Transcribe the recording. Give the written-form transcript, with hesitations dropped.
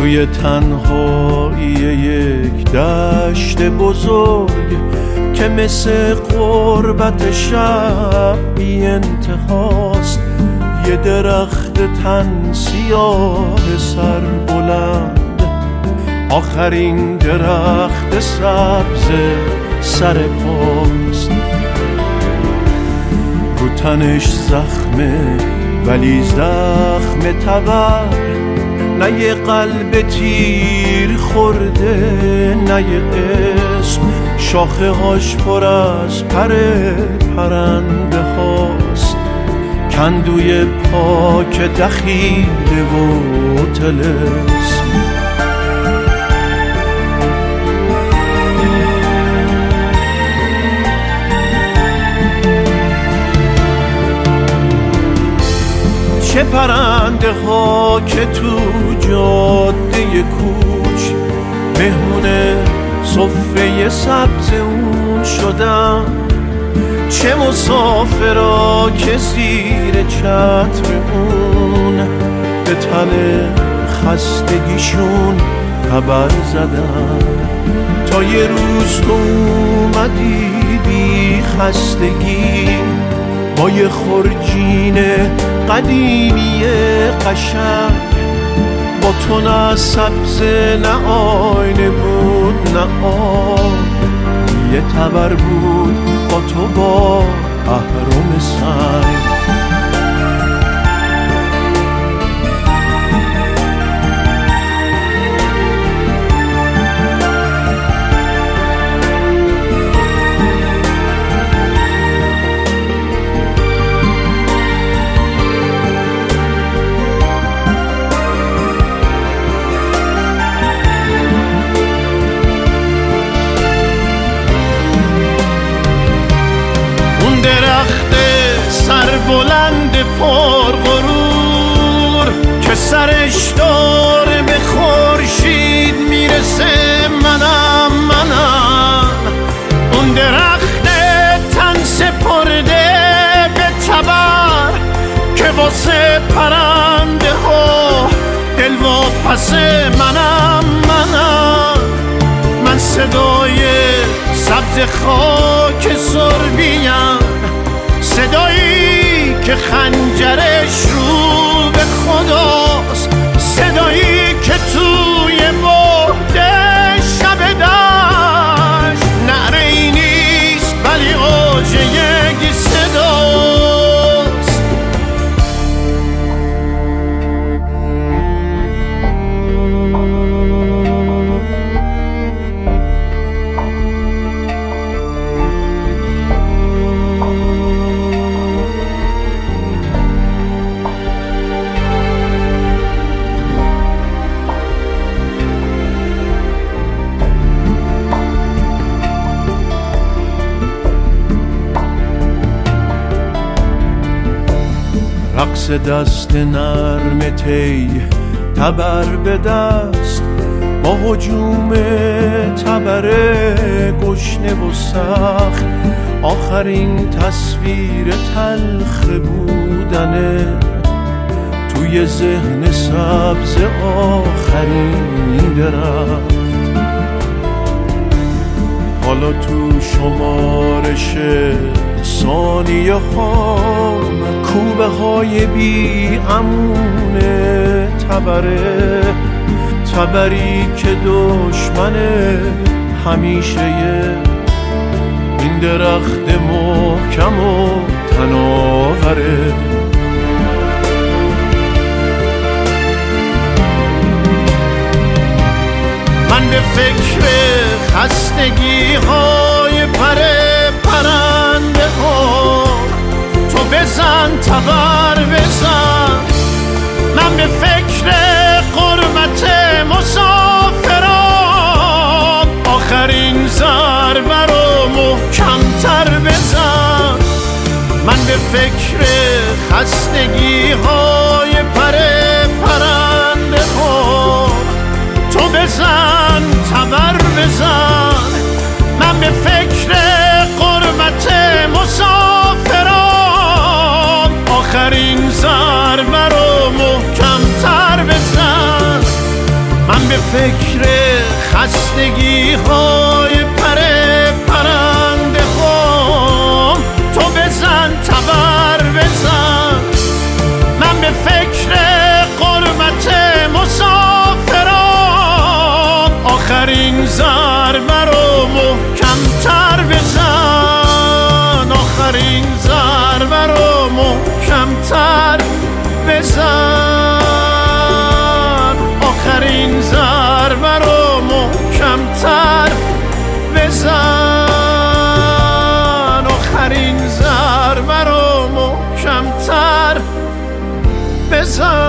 توی تنهایی یک دشت بزرگ که مثل غربت شب بی انتهاست، یه درخت تن سیاه سر بلند، آخرین درخت سبز سر پاست. رو تنش زخمه ولی زخم تبر، نه یه قلب تیر خورده نه یه اسم، شاخه هاش پر از پر پرنده هاست، کندوی پاک دخیله و طلسم. چه پرنده ها که تو جاده کوچ مهمون سفره سبز اون شدن، چه مسافرا که زیر چتر اون به تن خستگیشون خبر زدن، تا یه روز تو اومدی بی خستگی با یه خرجین قدیمی قشنگ، با تو نه سبز نه آینه بود نه آب، یه تبر بود با تو با اهرم سنگ. درخت سر بلند پر غرور که سرش داره به خورشید میرسه، منم اون درخت تن سپرده به تبر که واسه پرنده ها دلواپس، من صدای سبز خاک سربیم، صدایی که خنجرش رو به خداست، صدایی که توی بعد شب دشت نعره‌ای نیست ولی اوج یک صداست. رقص دست نرم تی تبر به دست، با هجوم تبر گشنه و سخت، آخرین تصویر تلخ بودنه توی ذهن سبز آخرین درخت. حالا تو شمارش ثانیه هام کوبه های بی امونه تبره، تبری که دشمن همیشه این درخت محکم و تناوره. من به فکر خستگی های پرنده ها، تو بزن تبر بزن، من به فکر قربت مسافران، آخرین ضربه رو محکمتر بزن، من به فکر خستگی های پرنده ها، تو بزن تبر بزن، من به فکر قربت مسافران، آخرین ضربه رو محکمتر بزن، من به فکر خستگی های پرنده هم، تو بزن تبر بزن. من به فکر غربت مسافران، آخرین ضربه رو محکمتر بزن، آخرین ضربه رو محکمتر بزن، آخرین ضربه رو محکمتر بزن، آخرین ضربه رو محکمتر بزن.